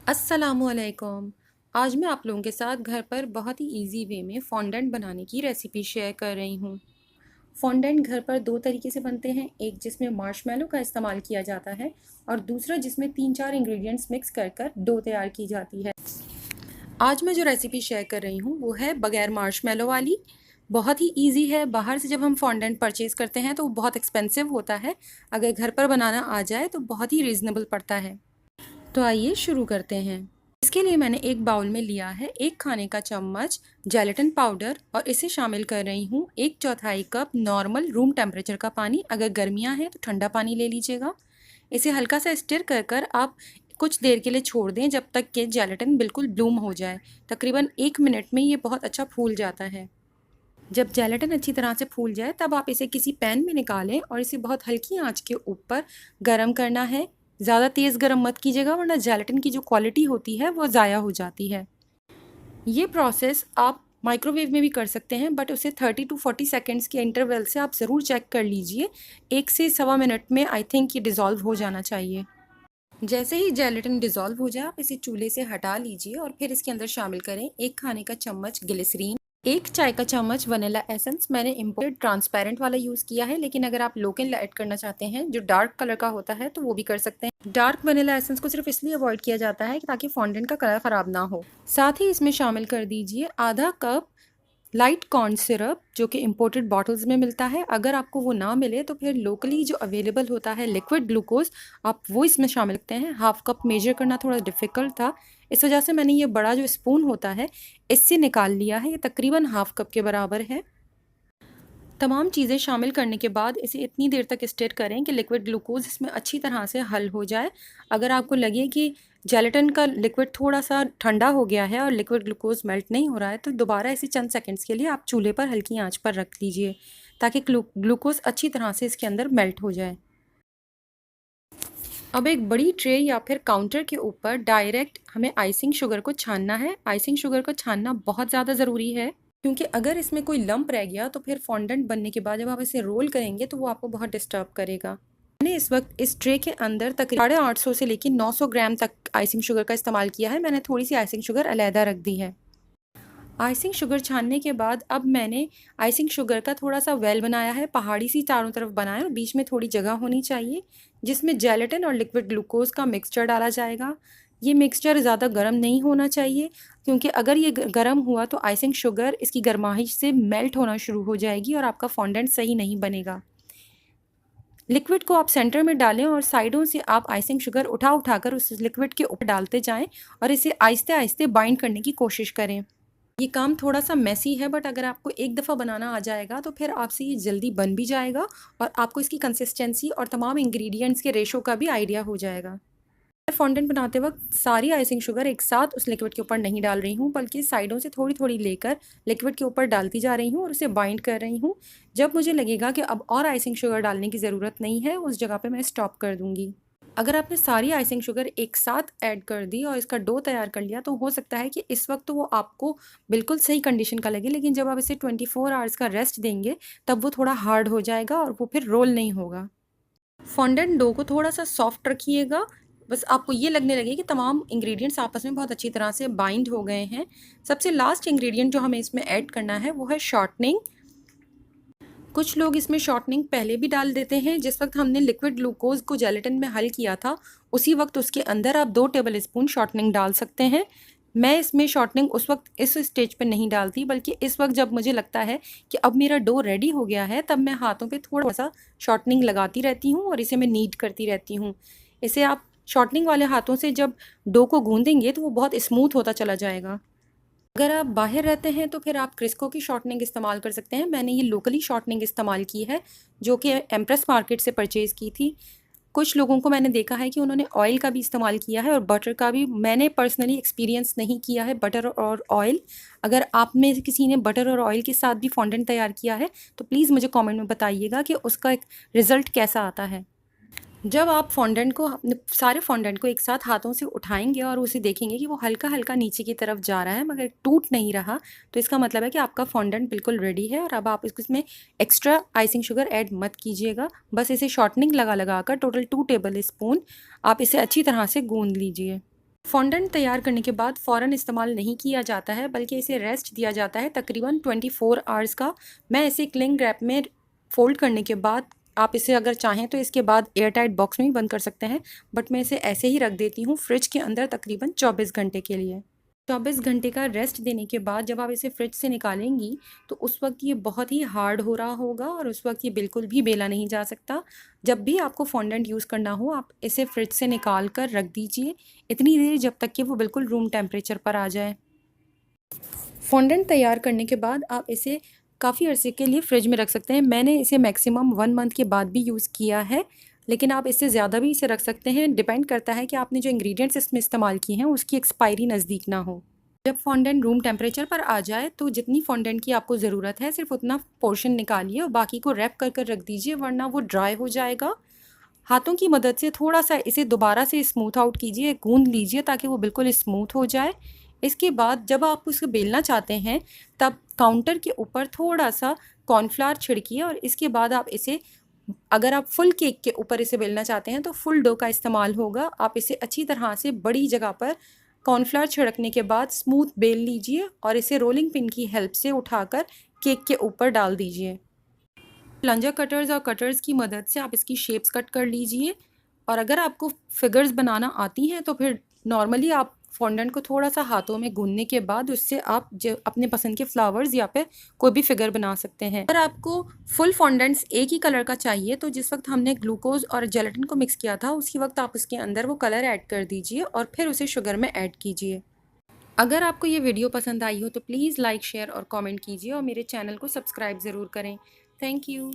अस्सलामुअलैकुम। आज मैं आप लोगों के साथ घर पर बहुत ही इजी वे में फॉन्डेंट बनाने की रेसिपी शेयर कर रही हूँ। फॉन्डेंट घर पर दो तरीके से बनते हैं, एक जिसमें मार्शमेलो का इस्तेमाल किया जाता है और दूसरा जिसमें 3-4 इंग्रेडिएंट्स मिक्स कर कर डो तैयार की जाती है। आज मैं जो रेसिपी शेयर कर रही हूँ वो है बगैर मार्शमेलो वाली। बहुत ही ईजी है। बाहर से जब हम फॉन्डेंट परचेज़ करते हैं तो वो बहुत एक्सपेंसिव होता है। अगर घर पर बनाना आ जाए तो बहुत ही रीज़नेबल पड़ता है। तो आइए शुरू करते हैं। इसके लिए मैंने एक बाउल में लिया है 1 खाने का चम्मच जेलेटिन पाउडर और इसे शामिल कर रही हूँ 1/4 कप नॉर्मल रूम टेम्परेचर का पानी। अगर गर्मियाँ हैं तो ठंडा पानी ले लीजिएगा। इसे हल्का सा स्टिर कर कर आप कुछ देर के लिए छोड़ दें जब तक कि जेलेटिन बिल्कुल ब्लूम हो जाए। तकरीबन 1 मिनट में ये बहुत अच्छा फूल जाता है। जब जेलेटिन अच्छी तरह से फूल जाए तब आप इसे किसी पैन में निकालें और इसे बहुत हल्की आंच के ऊपर गरम करना है। ज़्यादा तेज़ गरम मत कीजिएगा वरना जेलेटिन की जो क्वालिटी होती है वो ज़ाया हो जाती है। ये प्रोसेस आप माइक्रोवेव में भी कर सकते हैं बट उसे 30 to 40 सेकेंड्स के इंटरवल से आप ज़रूर चेक कर लीजिए। 1 से सवा मिनट में आई थिंक ये डिज़ोल्व हो जाना चाहिए। जैसे ही जेलेटिन डिज़ोल्व हो जाए आप इसे चूल्हे से हटा लीजिए और फिर इसके अंदर शामिल करें 1 खाने का चम्मच ग्लिसरीन, 1 चाय का चम्मच वनीला एसेंस। मैंने इम्पोर्टेड ट्रांसपेरेंट वाला यूज़ किया है, लेकिन अगर आप लोकल ऐड करना चाहते हैं जो डार्क कलर का होता है तो वो भी कर सकते हैं। डार्क वनीला एसेंस को सिर्फ इसलिए अवॉइड किया जाता है ताकि फॉन्डेंट का कलर ख़राब ना हो। साथ ही इसमें शामिल कर दीजिए आधा कप लाइट कॉर्न सिरप जो कि इम्पोर्टेड बॉटल्स में मिलता है। अगर आपको वो ना मिले तो फिर लोकली जो अवेलेबल होता है लिक्विड ग्लूकोज, आप वो इसमें शामिल करते हैं। हाफ कप मेजर करना थोड़ा डिफ़िकल्ट था, इस वजह से मैंने ये बड़ा जो स्पून होता है इससे निकाल लिया है। ये तकरीबन हाफ कप के बराबर है। तमाम चीज़ें शामिल करने के बाद इसे इतनी देर तक स्टिर करें कि लिक्विड ग्लूकोज इसमें अच्छी तरह से हल हो जाए। अगर आपको लगे कि जेलेटिन का लिक्विड थोड़ा सा ठंडा हो गया है और लिक्विड ग्लूकोज मेल्ट नहीं हो रहा है तो दोबारा इसे चंद सेकंड्स के लिए आप चूल्हे पर हल्की आंच पर रख लीजिए ताकि ग्लूकोज अच्छी तरह से इसके अंदर मेल्ट हो जाए। अब एक बड़ी ट्रे या फिर काउंटर के ऊपर डायरेक्ट हमें आइसिंग शुगर को छानना है। आइसिंग शुगर को छानना बहुत ज़्यादा ज़रूरी है क्योंकि अगर इसमें कोई लंप रह गया तो फिर फॉन्डेंट बनने के बाद जब आप इसे रोल करेंगे तो वो आपको बहुत डिस्टर्ब करेगा। मैंने इस वक्त इस ट्रे के अंदर तकरीबन 850 से लेकर 900 ग्राम तक आइसिंग शुगर का इस्तेमाल किया है। मैंने थोड़ी सी आइसिंग शुगर अलहदा रख दी है। आइसिंग शुगर छानने के बाद अब मैंने आइसिंग शुगर का थोड़ा सा वेल बनाया है, पहाड़ी सी चारों तरफ बनाया और बीच में थोड़ी जगह होनी चाहिए जिसमें जेलेटिन और लिक्विड ग्लूकोज का मिक्सचर डाला जाएगा। ये मिक्सचर ज़्यादा गर्म नहीं होना चाहिए क्योंकि अगर ये गर्म हुआ तो आइसिंग शुगर इसकी गर्माइश से मेल्ट होना शुरू हो जाएगी और आपका फॉन्डेंट सही नहीं बनेगा। लिक्विड को आप सेंटर में डालें और साइडों से आप आइसिंग शुगर उठा उठाकर उस लिक्विड के ऊपर डालते जाएं और इसे आहिस्ते आहिस्ते बाइंड करने की कोशिश करें। ये काम थोड़ा सा मेसी है बट अगर आपको एक दफ़ा बनाना आ जाएगा तो फिर आपसे ये जल्दी बन भी जाएगा और आपको इसकी कंसिस्टेंसी और तमाम इंग्रेडिएंट्स के रेशो का भी आइडिया हो जाएगा। फॉन्डेंट बनाते वक्त सारी आइसिंग शुगर एक साथ उस लिक्विड के ऊपर नहीं डाल रही हूँ बल्कि साइडों से थोड़ी थोड़ी लेकर लिक्विड के ऊपर डालती जा रही हूँ और उसे बाइंड कर रही हूँ। जब मुझे लगेगा कि अब और आइसिंग शुगर डालने की ज़रूरत नहीं है उस जगह पे मैं स्टॉप कर दूँगी। अगर आपने सारी आइसिंग शुगर एक साथ ऐड कर दी और इसका डो तैयार कर लिया तो हो सकता है कि इस वक्त तो वो आपको बिल्कुल सही कंडीशन का लगे, लेकिन जब आप इसे 24 आवर्स का रेस्ट देंगे तब वो थोड़ा हार्ड हो जाएगा और वो फिर रोल नहीं होगा। फॉन्डेंट डो को थोड़ा सा सॉफ्ट रखिएगा। बस आपको ये लगने लगे कि तमाम इंग्रेडिएंट्स आपस में बहुत अच्छी तरह से बाइंड हो गए हैं। सबसे लास्ट इंग्रेडिएंट जो हमें इसमें ऐड करना है वो है शॉर्टनिंग। कुछ लोग इसमें शॉर्टनिंग पहले भी डाल देते हैं। जिस वक्त हमने लिक्विड ग्लूकोज को जेलेटिन में हल किया था उसी वक्त उसके अंदर आप 2 टेबल स्पून शॉर्टनिंग डाल सकते हैं। मैं इसमें शॉर्टनिंग उस वक्त इस स्टेज पर नहीं डालती बल्कि इस वक्त जब मुझे लगता है कि अब मेरा डो रेडी हो गया है तब मैं हाथों पे थोड़ा सा शॉर्टनिंग लगाती रहती हूँ और इसे मैं नीड करती रहती हूँ। इसे आप शॉर्टनिंग वाले हाथों से जब डो को गूंदेंगे तो वो बहुत स्मूथ होता चला जाएगा। अगर आप बाहर रहते हैं तो फिर आप क्रिस्को की शॉर्टनिंग इस्तेमाल कर सकते हैं। मैंने ये लोकली शॉर्टनिंग इस्तेमाल की है जो कि एम्प्रेस मार्केट से परचेज़ की थी। कुछ लोगों को मैंने देखा है कि उन्होंने ऑयल का भी इस्तेमाल किया है और बटर का भी। मैंने पर्सनली एक्सपीरियंस नहीं किया है बटर और ऑयल। अगर आप में से किसी ने बटर और ऑयल के साथ भी फॉन्डेंट तैयार किया है तो प्लीज़ मुझे कमेंट में बताइएगा कि उसका एक रिज़ल्ट कैसा आता है। जब आप फॉन्डेंट को अपने सारे फॉन्डेंट को एक साथ हाथों से उठाएंगे और उसे देखेंगे कि वो हल्का हल्का नीचे की तरफ जा रहा है मगर टूट नहीं रहा तो इसका मतलब है कि आपका फॉन्डेंट बिल्कुल रेडी है। और अब आप इसमें एक्स्ट्रा आइसिंग शुगर ऐड मत कीजिएगा, बस इसे शॉर्टनिंग लगा लगा कर टोटल 2 टेबल स्पून आप इसे अच्छी तरह से गूंद लीजिए। फॉन्डेंट तैयार करने के बाद फ़ौरन इस्तेमाल नहीं किया जाता है, बल्कि इसे रेस्ट दिया जाता है तकरीबन 24 आवर्स का। मैं इसे क्लिंग रैप में फ़ोल्ड करने के बाद, आप इसे अगर चाहें तो इसके बाद एयर टाइट बॉक्स में भी बंद कर सकते हैं, बट मैं इसे ऐसे ही रख देती हूँ फ्रिज के अंदर तकरीबन 24 घंटे के लिए। 24 घंटे का रेस्ट देने के बाद जब आप इसे फ्रिज से निकालेंगी तो उस वक्त ये बहुत ही हार्ड हो रहा होगा और उस वक्त ये बिल्कुल भी बेला नहीं जा सकता। जब भी आपको फॉन्डेंट यूज़ करना हो, आप इसे फ्रिज से निकाल कर रख दीजिए इतनी देर जब तक कि वो बिल्कुल रूम टेम्परेचर पर आ जाए। फॉन्डेंट तैयार करने के बाद आप इसे काफ़ी अरसे के लिए फ्रिज में रख सकते हैं। मैंने इसे मैक्सिमम 1 मंथ के बाद भी यूज़ किया है, लेकिन आप इससे ज़्यादा भी इसे रख सकते हैं। डिपेंड करता है कि आपने जो इंग्रेडिएंट्स इसमें इस्तेमाल किए हैं उसकी एक्सपायरी नज़दीक ना हो। जब फॉन्डेंट रूम टेम्परेचर पर आ जाए तो जितनी फॉन्डेंट की आपको ज़रूरत है सिर्फ उतना पोर्शन निकालिए और बाकी को रैप कर कर रख दीजिए, वरना वो ड्राई हो जाएगा। हाथों की मदद से थोड़ा सा इसे दोबारा से स्मूथ आउट कीजिए, गूंद लीजिए ताकि वो बिल्कुल स्मूथ हो जाए। इसके बाद जब आप उसे बेलना चाहते हैं तब काउंटर के ऊपर थोड़ा सा कॉर्नफ्लावर छिड़किए और इसके बाद आप इसे, अगर आप फुल केक के ऊपर इसे बेलना चाहते हैं तो फुल डो का इस्तेमाल होगा। आप इसे अच्छी तरह से बड़ी जगह पर कॉर्नफ्लावर छिड़कने के बाद स्मूथ बेल लीजिए और इसे रोलिंग पिन की हेल्प से उठाकर केक के ऊपर डाल दीजिए। प्लंजर कटर्स और कटर्स की मदद से आप इसकी शेप्स कट कर लीजिए। और अगर आपको फिगर्स बनाना आती हैं तो फिर नॉर्मली आप फॉन्डेंट को थोड़ा सा हाथों में गूंदने के बाद उससे आप जो अपने पसंद के फ्लावर्स या फिर कोई भी फिगर बना सकते हैं। अगर आपको फुल फॉन्डेंट्स एक ही कलर का चाहिए तो जिस वक्त हमने ग्लूकोज और जेलेटिन को मिक्स किया था उसी वक्त आप उसके अंदर वो कलर ऐड कर दीजिए और फिर उसे शुगर में ऐड कीजिए। अगर आपको ये वीडियो पसंद आई हो तो प्लीज़ लाइक, शेयर और कमेंट कीजिए और मेरे चैनल को सब्सक्राइब ज़रूर करें। Thank you.